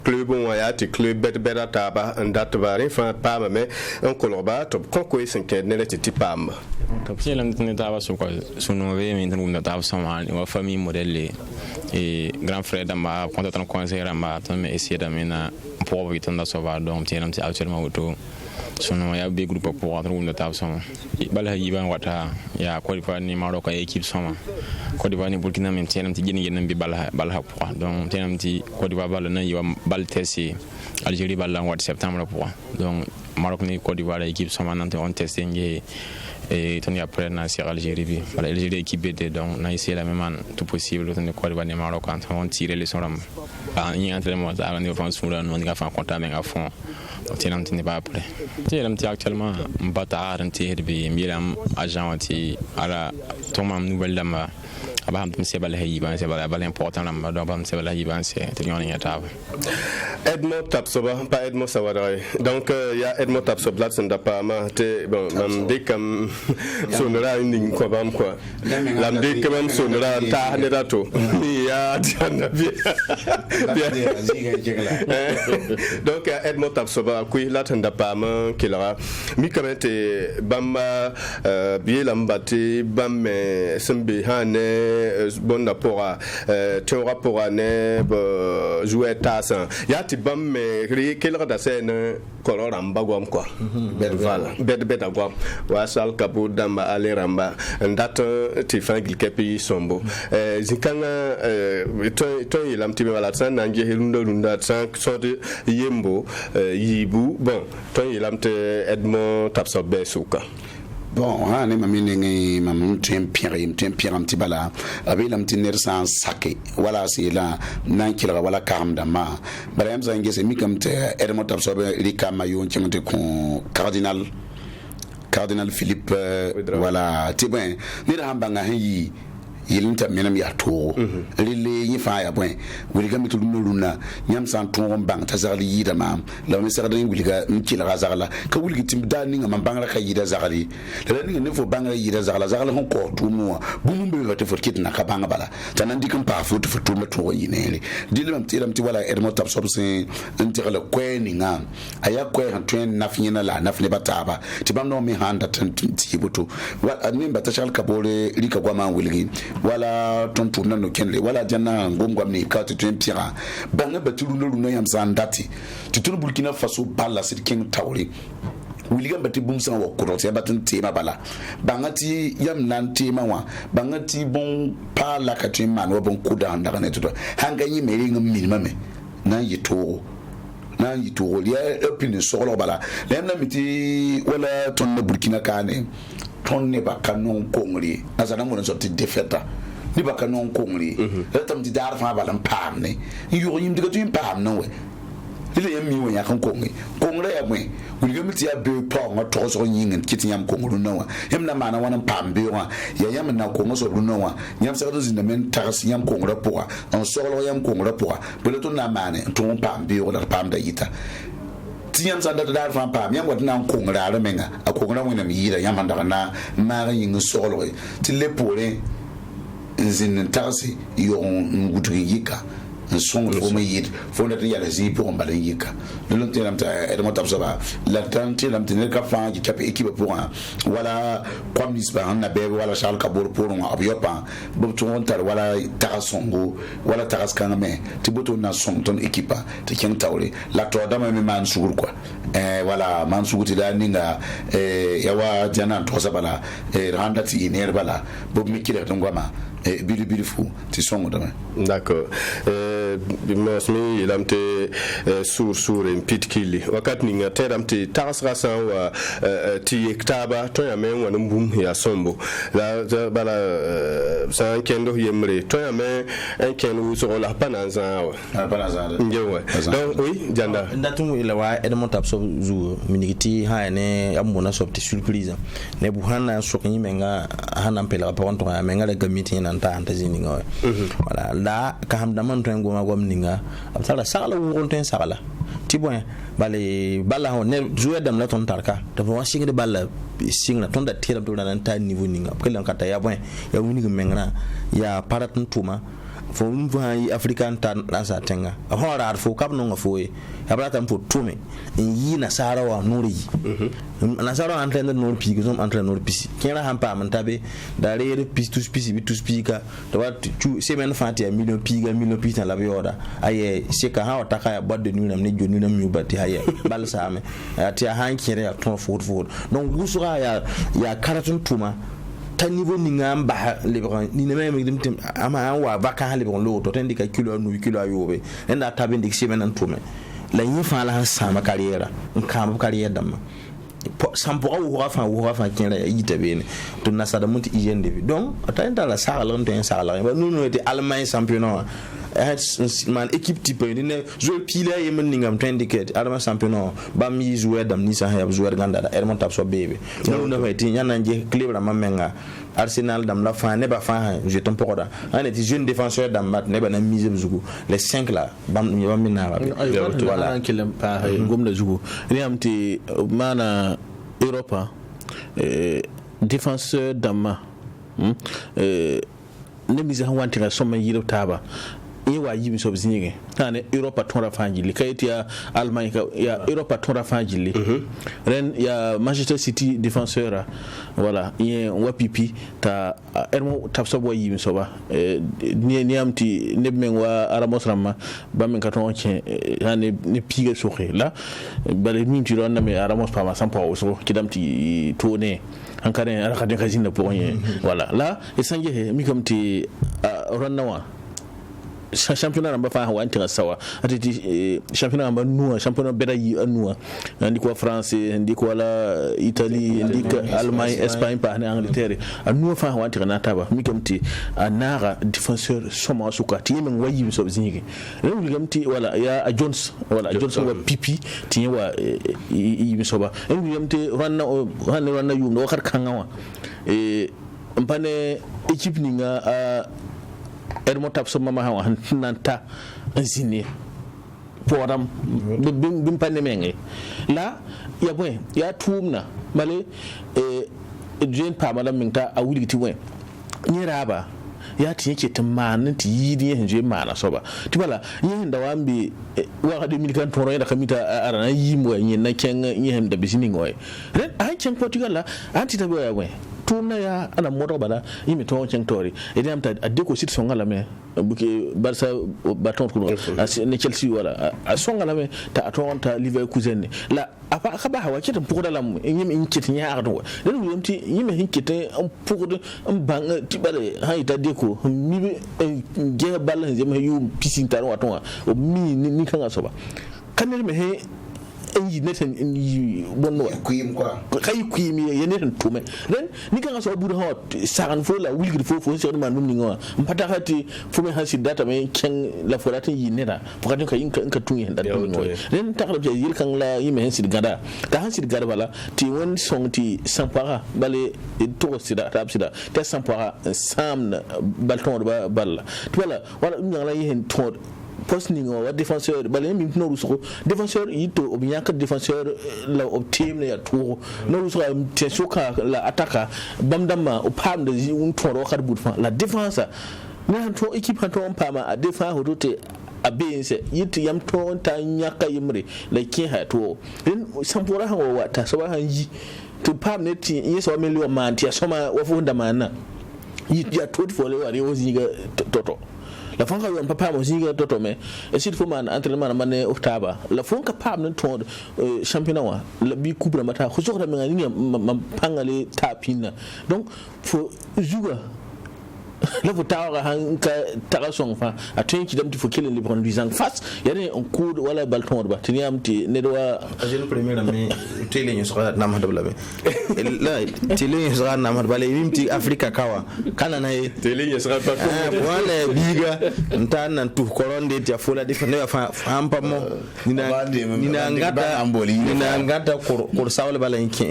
club on ayati club bet taba ndat bare fa pam me on koloba top koko is ne ti pam top si lam ne taba so ko suno we mi tan runda taba sama wa famille modèle et grand frère dama quand on conseiller ramba to me essayer d'amener pour vitanda sova donc tienam ti actuellement auto sono ya be groupe pour rentrer dans table sama bala yiban wata ya Côte d'Ivoire ni Maroc ay équipe sama Côte d'Ivoire ni Burkina même tienam ti gene gene bi bala pour donc tienam ti Côte d'Ivoire bala na yiwa bal tessi Algérie bala en septembre pour donc Maroc ni Côte d'Ivoire équipe sama nante on testé ngi et toni après na sur Algérie bi voilà Algérie équipe était donc na essayé la même tout possible toni Côte d'Ivoire ni Maroc quand on tirer les son ram ni entraînement ça on défense on a fait contact avec à fond tienam ti ne pas après tienam ti actuellement mbata ranti herbi miram agent anti ala tomam nouvelle dama aba ham se bala hayiban se bala important lam do bam se bala hayiban se trion ni etap Edmond Tapsoba pas Edmond Sawadare donc il y a Edmond Tapsoba ça n'a pas te bon mam de comme sonera une quoi bam quoi la de quand même sonera ta ne dato ya diana bien donc Edmond Tapsoba qui là ça n'a pas qui là mi quand même te bamba bien lambati bam sembe hane bon rapport à ton rapport à ne jouer tassan ya ti bam me quel rada sen color amba gwam quoi voilà bed agwam wa sal kabu damba ale ramba ndata ti fangil kepi sombo zikanga to yilam ti wala san nanje lunda san so de yembo yibu bon to yilam te Edmond Tapsoba suka bon ha ne mamine mamum tempire am tibala abelam tiner san sake wala sila nan kila wala kam dama baram zange se mikam te Edmond Tapsoba rika mayo nchimte ko cardinal Philippe voilà tibin ni da hambanga yi yilinta menam ya to lele yi fa ya point wiliga mitu nuluna nyam san to bang tazali yida mam la mi sagada wiliga nkila razala ka wiliga timda ninga mambanga ka yida zagali la ninga ne fo banga yida zagala hon ko tumu bumum be wata forkit na ka banga bala tanan dikan pa foto foto meto yinele dilam tiram ti wala Edmond Tapsoba sen ntira kweni nga aya kwen twen nafnyina la nafne bataba tibam no mi handa tanti buto wa nimba tashal kabole lika kwa man wiligi wala tontu nano kenle wala jana ngongwa ni ka tutempira banga batulu no yam sandati tutulu Burkina Faso bala sit king tawri wiliga bati bumsa wa kuroti abatin tema bala bangati yam nan tema wa bangati bon pala ka man wa bon kuda ndaka ne tuto hanganyi meri ngam me na yito ya opinion solo bala lemna miti wala tonne Burkina kane tonne bakanon kongri azana mo sorti defeta ni bakanon kongri tam di dar fa balam pamne yo yim diga tu pam no we ile yam mi wonya kan kongi kongra ya mwe wulga miti ya be pa nga to so nyingen kiti yam kongru no wa yam na mana wana pambe wa ya yam na kongo so no wa yam sa do zinda men taras yam kongra po on so lo yam kongra po bele to na mane to pambe o da pamda yita tiyam sa da fa pam yam wat na kongra ra menga a kongra wona mi yira yam anda na mara yin so lo ti le pore zin tarasi yo ngutu yika son fo me yid fo na ya la zi pour mbala yika le long terme ta et mo tabsa ba la tante la mtene ka fa ki cap équipe pour wala comme nisba na be wala Charles Kabor pour on abiopa bo to on tar wala tarasongo wala taraskanga me ti boto na son ton équipe te ken tawle la to dama me man sugur quoi wala man suguti da ninga yawa jana to sabala randa ti ner bala bo mi kile ton goma bili fou ti songo dama d'accord il a été sur une petite kili wakati ninga tera mti tarasrasa wa ti ektaba to ya men wanu bum ya sombo la bala sa kendo yemre to ya men en kenu so la pananza wa pananza ngewe donc oui janda ndatu ila wa edmont abso zu minigiti ha ne amona sobti surprise ne bu hana so kinyi menga hana mpela pa wonto ya menga le gamiti nan ta antazini ngawe voilà la ka hamda man to ngoma gwamninga abtala sala wonten sala tibon bale bala ho ne jouer dam la ton tarka to wa singi bala singna ton da tira to nan ta niveau ninga kala kata ya bon ya wuni mengra ya paratun tuma fo mva yi african tan asa tenga hora fo kap no ngafo e abrata mpo tume yi na sara wa nuri na sara entraîneur nuri pi gom entraîneur nuri pi kera hampa man tabe da re pi tous pi bi tous pi ka to wat tu semaine fati a million pi tan la bioda aye se ka ha wata ka bodde ni nam ne joni nam yu bati haye bal same ati a han kire ya ton fort donc gusura ya karatun tuma ta niveau ni ngamba lebran ni nem dem ama wa vaka lebran lo to tandi ka kilo nu kilo ayobe enda tabe ndik semen an tume la yin fa la sama carrière nkam carrière dam sampo wa fa kira yita bene to nasada munti igende bi donc atanda la sala on sala ba nous était allemagne championnat man équipe type ne jouer pile et men ngam tindicate allemagne championnat ba mi jouer dam ni sa ha jouer ganda da ermon tap so bebe nous ne fait nyana nje clever mamenga Arsenal dam la fin ne ba fin je ton pokoda un était jeune défenseur dam mat ne ba na mise zugu les 5 là bam mina voilà kilam pa ngom la zugu ni amti mana Europa défenseur dam ne mise han wantinga somma yiro taba wa yimi so bizinge tane Europa tonra fanjili kayiti ya Allemagne ya Europa tonra fanjili ren ya Manchester City défenseur voilà yen wapipi ta ermo tapso boy yimi so ba ni amti nebmen wa Ramos Ramma ba men katon chen ane ne piga soxe la bale min ti ron na me Ramos pa ma sampo so kidamti tourner encore un rakade kazina pour rien voilà là et sanje mi comme ti ronnawa championnat namba fa wa antira sawa ati championnat namba nuwa championnat beda yi nuwa ndiko France ndiko la Italie ndiko Allemagne Espagne pa Angleterre nuwa fa wa antira nataba mi kamti anara défenseur soma sukati men wayi so zingi rew gamti wala ya Jones wala Jones wa pipi ti wa yi soba en gamti ranna yum no kar kangawa mpane équipe ninga ermo tap so mama ha nanta zini poram bim panne menge la ya bwe ya tumna male jean pa madam minta a wuli ti we nyiraba ya tin yake tamanin ti yidi yin je mana so ba ti bala yin da wambe wa hadu milikan toro da kamita arana yimo yin na ken yin da bisini ngoy ren a ken Portugal la anti tabe ya we tuna ya ana moto bala yimi to ken tori idan amta adeko sit so ngala me buke Barça baton ko ne Chelsea wala a songa la me ta atonta Leverkusen la apa akaba hawa kitan pukuda lam yimi inkit nya ardo den yimti yimi hinkite am pukuda am bang tibale ha ita deko mi ge balla je me yu pisintar waton o mi ni kan asoba kanel me he yi neten yi bonno kuim quoi kay kuim ye neten tume ren ni kan so buru ha saran fo la wilgir fo so man num ni ngwa mpata hati fo me hasi data me ken la fo data yi neta fo kadin ka inka tun yin data no ren takra je yil kan la yi me hansi gada ta hansi gada wala ti won song ti sampara bale to sida tab sida ta sampara sam balton ba balla to wala nyala yi hen to posting wa défenseur balé mi no rusko défenseur yito obinyaka défenseur la optim ya tour no rusko te soka la attaque bamdama o pam de un toro khad bout la défense na to équipe to pama a défense hodote abense yiti yam to ta nyaka yimre la kin ha to den sampora han wa ta so han yi to pam ne ti yeso million man ti soma wa funda mana yiti ya to fo le wa re oziga toto la fonka yon papa mo zinga toto me e sit fo man entraînement man oktaba la fonka pam ne ton championnat wa la bi coupe mata ko sokra me ngani pangale tapina donc faut jouer la votawa han ka tagasong fa a tenki dam ti fo kelen le prendre du face yani on coup wala balton ba tini am ti ne do agent premier me tele ni sura na ma dabla me la tele ni sura na ma bale mimti afrika kawa kana na tele ni sura pas wala biga nta nan tu koronde ti afola defende fa ampa mo nina ngata kur sawle bala inki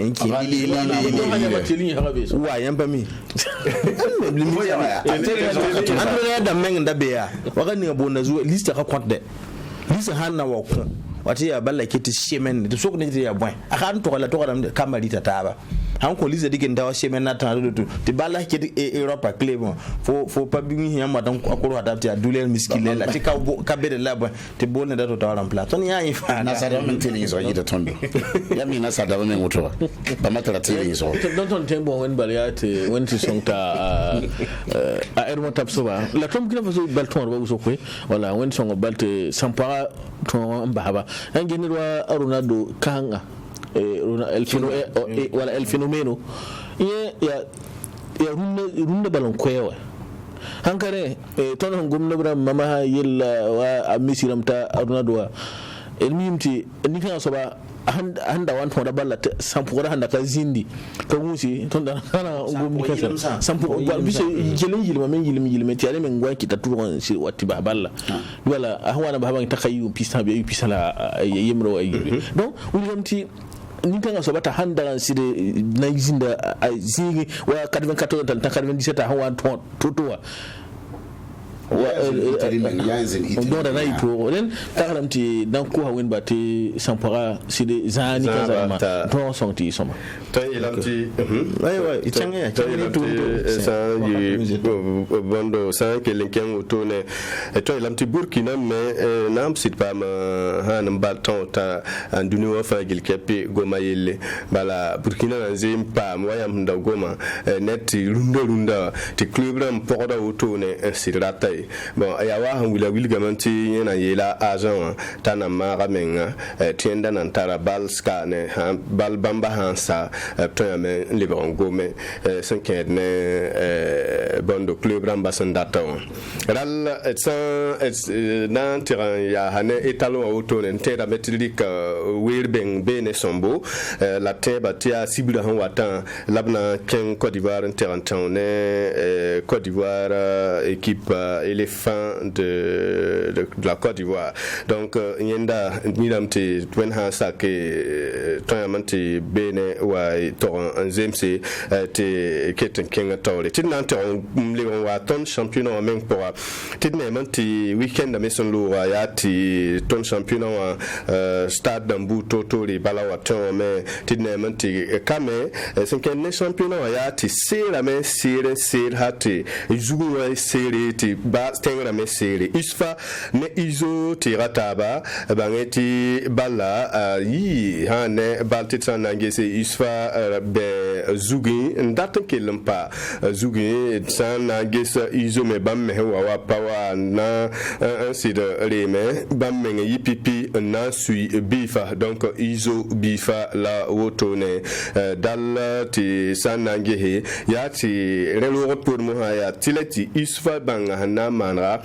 wa yamba mi Andrea da menga da beya wakani ngabona zuwa liste ka kwatde liste hanna wa ko wati ya balla kiti shemen de sokne ya boy akan to kala to kala kamari taba han ko liste digin dawa shemen na tan do ti balla kiti Europa club fo pa bi mi yamba dan ko akoro adapte a dulen miskile la ti ka bede la boy ti bonne da to tawaran pla ton ya ifa na sada men tele so yida tondo ya mi na sada men mutuwa ba matara tele so don ton tembo wen bariate wen ti sonta a ermo tapsoba la tom kina faso balton ba so ko wala wen songo balte sampara ton mbahaba ngeni wa Ronaldo kanga wala el fenomeno ya runde balon kwewa hankare ton gumna bra mama yilla wa misiramta Ronaldo wa elmimti ni kan soba handa wan to da balla sampura handa ka zindi ka musi ton da kana ngum kasa sampu biso jelen yilma men yilme ti ale men ngwa kita turon si watti ba balla wala ahwana ba ban takayyu pista bi pista yemro ay donc ulimti ni kan so bata handa si de na zinda zingi wa 94 tan 97 hawa to don da nayi to ren takaramti dan ko hawin ba te sampara side zani kaza ma to sonti soma to ilamti aywa itanga to sa yi bondo sa ke linken to ne to ilamti Burkina me nam sit pa ma han balton ta anduni wa fa gil kepi goma yelle bala Burkina na zim pa wayam nda goma net runda ti club ram porda auto ne sirata bon ya wa han wila gamanti yana yela agent tana mara menga tienda nan tara balska ne bal bamba hansa to me libron gome sanken ne bondo club rambasan data ral nan tiran ya hane etalo auto ne tera metrique wirbeng bene sombo la teba tia sibula han watan labna ken Côte d'Ivoire terantan ne Côte d'Ivoire équipe éléphant de la Côte d'Ivoire donc yenda milamte twen ha sake toyamante bene wa toron nzemse te keten kenga tawle tidna toron le wa ton championnat men pour tidna manti weekend da meson lo ya ti ton championnat wa stade d'Ambu toto le balawa ton mais tidna manti kame cinquième ne championnat wa ya ti sera men sere hati jugu wa sere ti ba tenga me sere isfa ne izo tirataba bangeti bala yi hane baltitsa nangese isfa be zugi ndatan kelempa zugi sana gesa izo me bamme wa pawa na sida reme bamme yipipi na sui bifa donc izo bifa la wotone dal ti sana ngehe ya ti relo pour mo ya tilati isfa banga na na manra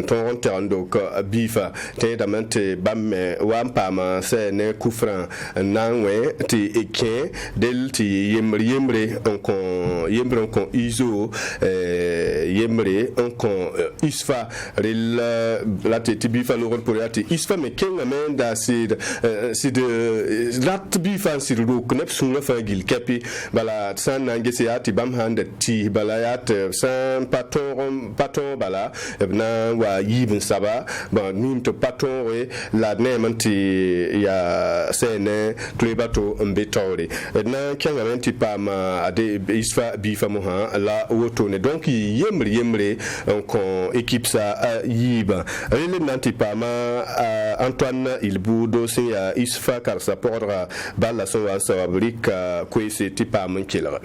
ton terando ko bifa te damante bamme wampama se ne kufran nanwe ti eken del ti yemre on iso yemre on isfa rel la te bifa lo pour ati isfa me kenga menda sid lat bifa sid ro knep sunga fa gil kapi bala san ngese ati bam hande ti bala yat san paton bala na wa yibin saba bon nim to paton we la nemanti ya sene klebato mbetore na kenga menti pa ma ade isfa bifa mo ha la woto ne donc yemre kon équipe sa yiba rele nanti pa ma Antoine Ilboudo c'est ya isfa car ça portera bala so wa sawabrika kwese tipa mon kila.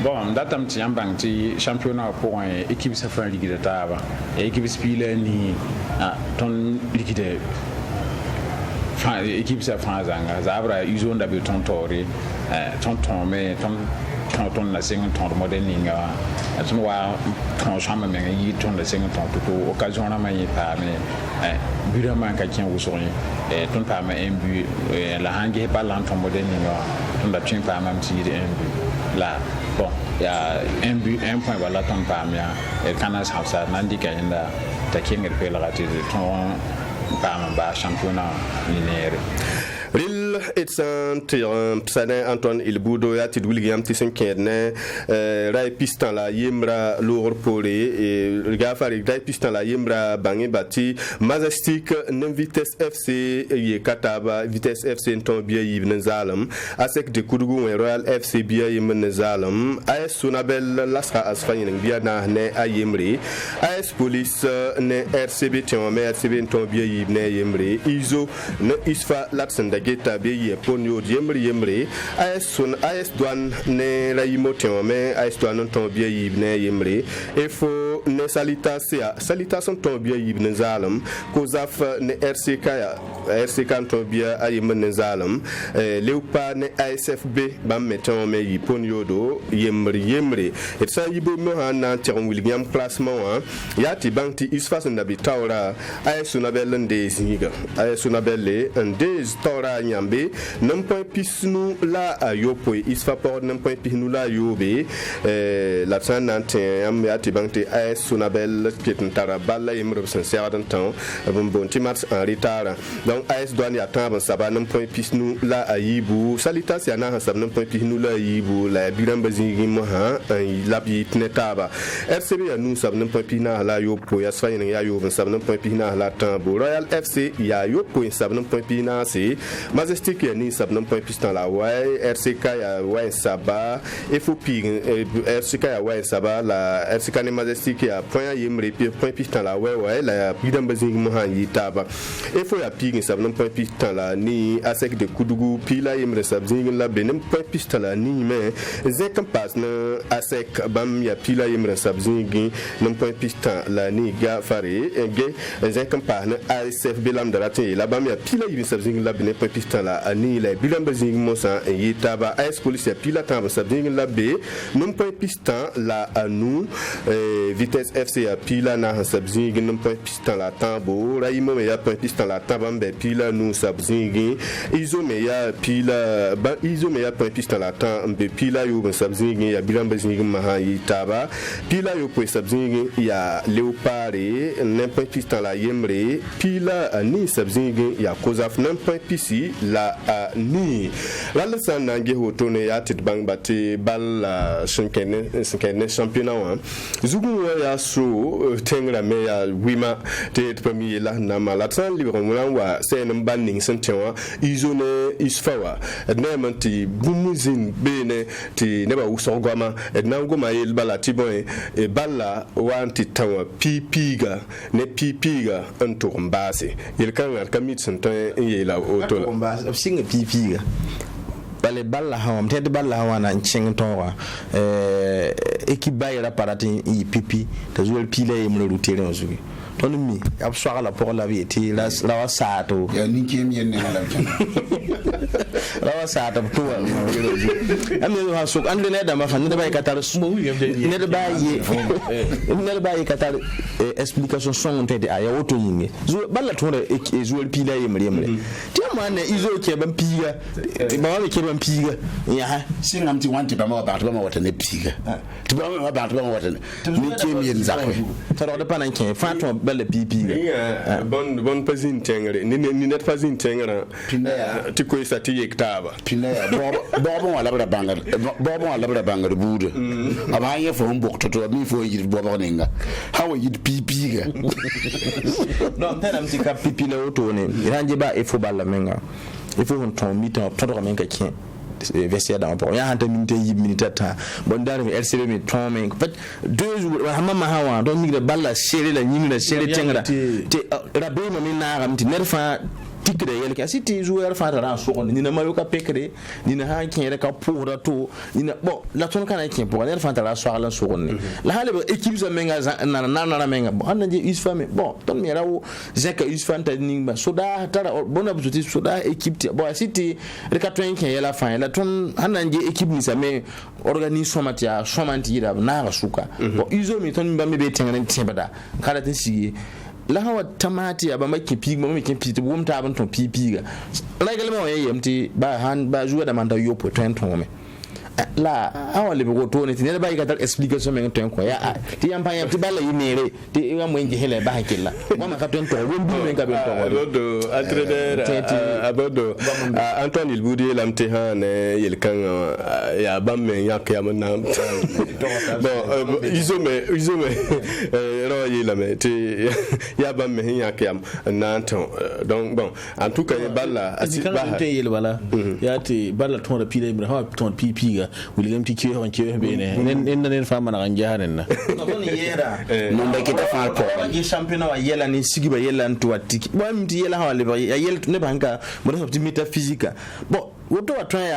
Bon, datam ti ambang ti championnat pour équipe sa fin ligue de taba et équipe spile ni ton liquide enfin équipe sa fin zanga zabra uzo ndabe ton tori ton mais ton la single ton modeling ton wa ton chambre mais yi ton la single ton tout occasion na mai pa mais bureau man ka tien usori ton pa ma un but la hange pas l'enton modeling ton da tien pa même ti un but là bon il y a un point voilà ton pa mia et kana sa nandika inda takinga pe la rati ton pa ba championnat linéaire Ril Sané Antoine Ilboudo ya ti William ti senkene ray pistan la yemra lour pole et gafari ray pistan la yemra bangi bati Majestic nem Vitesse FC ye kataba Vitesse FC ton biya yibne zalam asek de kudugu Royal FC biya yibne zalam AS Sonabel lasra asfany biya na ne ayemre AS Police ne RCB ton me RCB ton biya yibne yemre izo ne isfa latsen geta be ye ponyo yemre AS douane ne rayimo teme AS douane ton biya yibne yemre e fo ne salitation ton biya yibne zalam kozaf ne RCK ton biya ayemne zalam leupa ne ASFB bam meton me yi ponyo do yemre et sa yibo mo han tiron William classement ya ti banti isfa son dabitawra AS Sonabel nde zinga AS Sonabel nde tora nyambe non point pisnu la ayopo isfa port non point pisnu la yobe la sanante am ya ti banti AS Sonabel pietn taraballa yemre sincère dans temps bon ti match en retard donc AS douane ya temps saba non point pisnu la ayibu salitas ya na hasab non point pisnu la ayibu la biram bazingi mo ha la bi tnetaba RCB ya nous sab non point pina la yopo ya sfany ya yobo sab non point pina la tambo Royal FC ya yopo sab non point pina c'est Majestic ya ni sab non point pistan la way RCK ya way saba FOP RCK ya way saba la RCK ni Majestic ya point yemre point pistan la way la bidam bazing mo han yitaba FO ya ping sab non point pistan la ni asek de kudugu pila yemre sab zing la benem point pistan la ni mais zek pas na asek bam ya pila yemre sab zing non point pistan la ni ga fare ge zek pas na ASFB lam darate la bam ya pila yemre sab zing la benem point pistan la ani la bilan bazing mosa yitaba AS Police ya pila tamba sabding la be non point pistan la anu Vitesse FC ya pila na sabzing non point pistan la tambo raimo me ya point pistan la tabambe pila nu sabzing izo me ya pila ba izo me ya point pistan la tambe pila yo sabzing ya bilan bazing ma yitaba pila yo point sabzing ya leopare non point pistan la yemre pila ani sabzing ya kozaf non point pisi la ni lalsan nange hoto ne ya tit bang bati bal shinkene championnat wa zugu ya so tengra me ya wima te premier la na malatan libre mulan wa sen banning sentewa izone isfawa ednemanti bumuzin bene ti neba usogwama ednangoma yel balati bon e balla wanti tawa pipiga ne pipiga entour mbase yel kan kamit sentan yela auto singa pipiga bale balla hawa mtede balla hawa na ncheng tonwa équipe bayra parati i pipi ta zuwel pile yemle rutere nzugi ton mi ab soala pour la vie ti la wasato ya ni kem yen ne la la wasato to am ne ha sok ande ne da ma fan ne ba katar ne da ba yi katar explication son te de aya woto yinge zo balla to re zo pila ye mre ti ma ne izo ke ban piga ba wa ke ban piga ya ha singam ti wanti ba ma ba wata ne piga ti ba ma ba wata ni kem yen zakwe taro de panan ke fato balla piga bon pazin tengre ni net pazin tengre ti ko sa ti yektaba pinda ya bobo wala bra bangar bude aba ye fo mbok to mi fo yir bobo ninga hawo yid pipiga no tena mtika pipi le auto ne iranje ba e fo balla menga e fo on ton mi ton to menga kien vestiaire dans pour ya hanta minute yi minute ta bon dar mi RCB mi ton men fait 2 jours hamama hawa don mi de balla chéri la nyimi la chéri tengra te rabbe ma mi na ramti nerfa tikre yel ka siti joueur fa ra so ni na mayo ka pekre ni na ha kin ka pour to ni na bon la ton kana kin pour la fa ra so ala so ni la hale équipe za menga na menga bon na je usfame bon ton mi rawo zeka usfanta ni ba soda tara bona buti soda équipe bon siti re ka ton kin yela fa la ton hanan je équipe ni sa me organisation matia somanti da na ra suka bon izo mi ton ba me be tengana timbada kala tin sigi la hawa tamati aba makin pig mo makin piti bum ta ban ton pipiga la galma wa yemti ba han ba juwa da manda yopo ton me la hawa le go to ne tin ba ga ta explication men ton ko ya ti yam pa yam ti bala yimere ti wa mo ngi hele ba hakilla mo ma ka ton to won bi men ka ben to abodo entraîneur abodo Antoine Ilboudi lamte han yel kan ya bam men yak ya na bon izo me ro yela me ti ya bam men yak ya na ton donc bon en tout cas balla asiba te yel bala ya ti balla ton da pile mi ha ton pipiga William ti kiyo on kiyo be ne en fama na ganjaaren na non yera non be kita fa ko ye championnat wa yela ni sigiba yela ntu atiki bo mi ti yela ha le ba yel ne banka mo do métaphysique bon woto wa try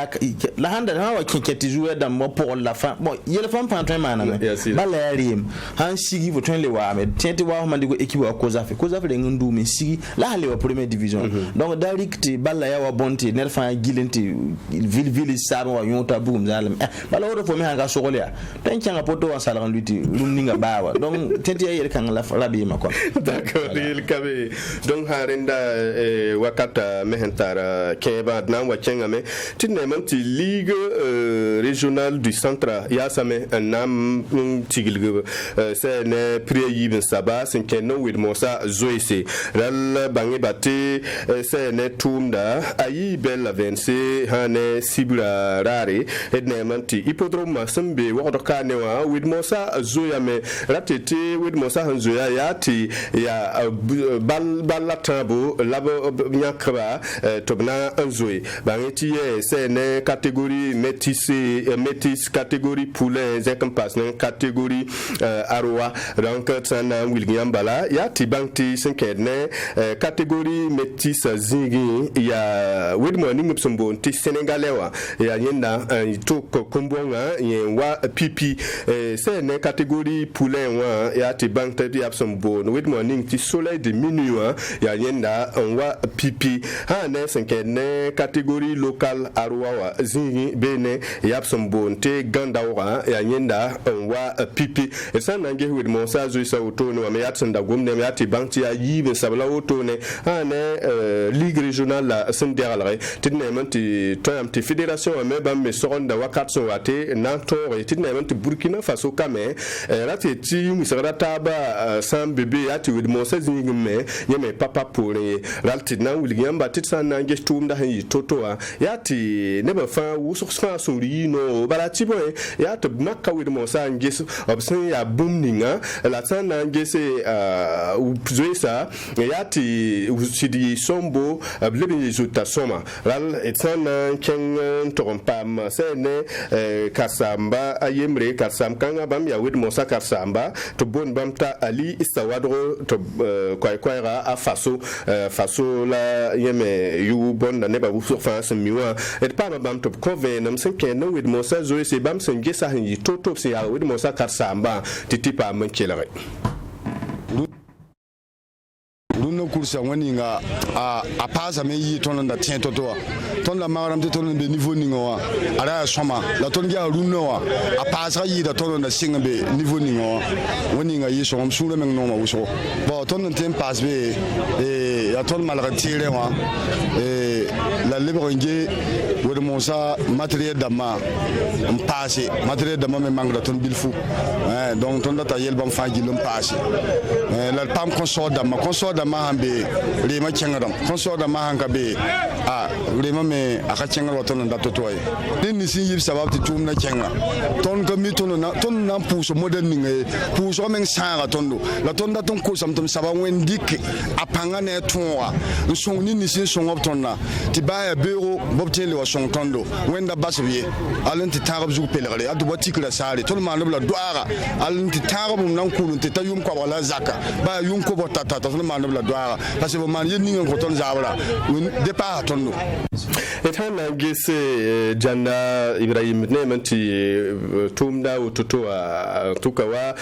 la handa ha wa kinketi jouer dans mo pour la fin bon yela fam pan try mana me bala yarim han sigi vo try le wa me tenti wa ma digo équipe wa kozafe de ndu me sigi la le wa première division donc direct bala ya wa bonti nerfa gilenti ville saba wa yonta bugum zalim bala woto fo me hanga sokolia tan kyanga poto wa salan luti lumninga bawa donc tenti yel kan la rabi ma ko d'accord il kabe donc harenda wakata mehentara keba nan wa kenga me tinnemanti ligue régionale du centre ya same nam tigilgo c'est ne priyi saba c'est kenon with Mosa Zoïse ral bangi bate c'est ne tumda ayi bel avance hane sibra rare ednemanti hippodrome sambe wodo kanewa with Mosa Zoya me ratete with Mosa Zoya yati ya bal tabo labo nyakba tobna Zoe bangi c'est une catégorie métis catégorie poulet passe une catégorie arwa donc ça na William Bala ya tibanti senkene catégorie métis zingi ya with morning msombo ti sénégalais wa ya yenda to kombonga wa pipi c'est une catégorie poulet wa ya tibanti ya msombo with morning ti soleil de minuit ya yenda wa pipi ha ne senkene catégorie local arwa zingi bene yapsom bonte gandawa ya nyenda wa pipi esana nge with Mosa Zoisa otono wa meyatsanda gomne meyati banki ya yibe sabla otone ane ligue régionale la senderalre tidne manti toyamti fédération me bam me soronda wakatso wate nantore tidne manti Burkina Faso kame rati ti misarata ba sam bebe yati with Mosa zingi me yeme papa pole ralti na William batitsana nge tumda hin totoa yati neba fa wusukfa suri no barati boy yati makka with Mosa ngis obsen ya bumninga la tsana ngese zoisa yati usidi sombo blebe zuta soma ral etsana ken tompam sene kasamba ayemre kasam kanga bam ya with Mosa kasamba to bon bamta ali istawadro to kwaira a faso la yeme yu bon na neba wusukfa miwa et pa bam to covenam senke no with Mosa Zoise bam senge sa hin toto si ya with Mosa kasamba titipa mankelare pulsa woni nga a pasa me yi ton da tien toto ton la maram te ton be niveau ningo ara soma la ton ga runo wa a pasa yi da ton da singa be niveau ningo woni nga yi so am sura men no ma wuso bo ton ten pas be ya ton malra tire wa la lebronge wode monsa matériel dama passé matériel dama me mangra ton bilfu donc ton data yel bam faji lum passé la pam consort dama hambe rema chengaram consort dama hanka be rema me aka chengar waton da totoy ni sin yib sabab ti tum na chenga ton ko mi ton na puso modern ni puso men sanga tondo la ton da ton ko sam tom sabab wen dik apanga ne tonwa son ni sin son optonna ti baya bureau bobtele wa son tondo wenda basbiye alenti tarab zu pelere adu batikla sare ton ma no la doara alenti tarab nan kulun te tayum ko wala zaka ba yum ko botata ton ma no la doara parce que man yeni ngon ton zabra départ tondo etana gese janna Ibrahim ne manti tumda wototo tukawa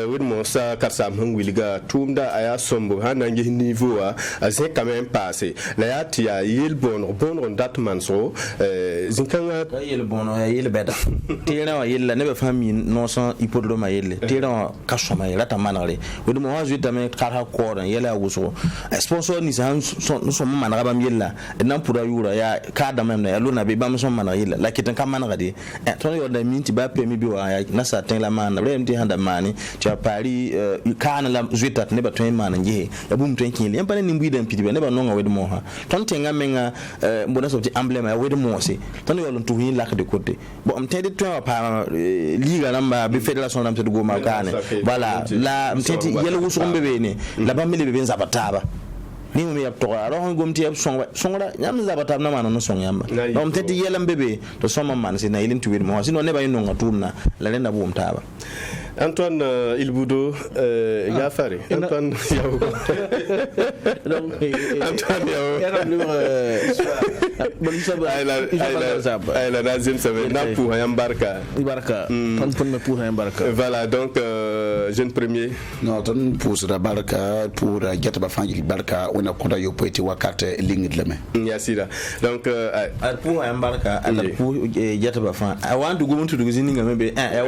wudmo sa karsam hangwiliga tumda aya sombo hanangi niveau a c'est quand même passé la yati ya yel bon datman so zinkanga yel bono ya yel beda tira wa yel ne be fami no son ipodroma yel tira ka soma yel ta manare wodi mo wazu tame kara ko ran yel aguso sponsor ni san so manara bam yel la nan pura yura ya ka da mem na ya luna be bam so manara yel la kitan ka manara de ton yo da minti ba pemi bi wa ya na sa ten la man rem ti handa mani ti pari kana la zuitat ne ba ton man nje ya bum ton kin le ni mbi den pidi ne ba no nga wodi mo ha ton tenga menga mbona so ti emblème ya wodi mo se ton yo lon tuhin lak de côté bon am tede to pa liga namba bi fédération nam te go ma kane voilà la mteti yelo wuso mbebe ne la ba mele be zabataba ni mo yap to aro ngom ti yap songra nyam zabatab na man no song yamba donc mteti yela mbebe to soma man se na ilin tuwi mo sino ne ba yino ngatumna la lenda bu mtaba Antoine Ilboudo Gafari Antoine Yao donc Antoine Yao la deuxième semaine na pour Yambarka ton me pour Yambarka voilà donc jeune premier non ton pour la barka pour Gataba Fangil Barka on a konda yo poeti wakate lingit leme yasira donc pour Yambarka and pour Gataba Fan I want to go into the beginning maybe ya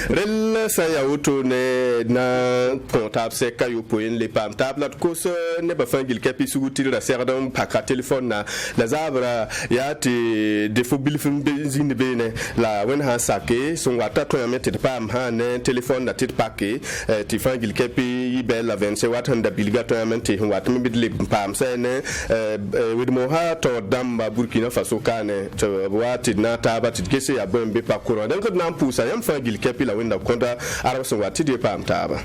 rel sa ya auto ne na portable se kayo poen le pam table ko so ne ba fangil kapi sugutir la serdon paka telephone na la zabra ya te defo bilfin benzine bene la wen ha sake son wata to ya mette pam ha ne telephone na tit pakke ti fangil kapi be la 20 wat handa bilga to ya mette wat mi bidle pam se ne widmo ha to damba Burkina Faso kane to wati na taba tit kese ya bombe pa courant donc na pousa yam fangil kepi la wenda konda arason wati de pam taba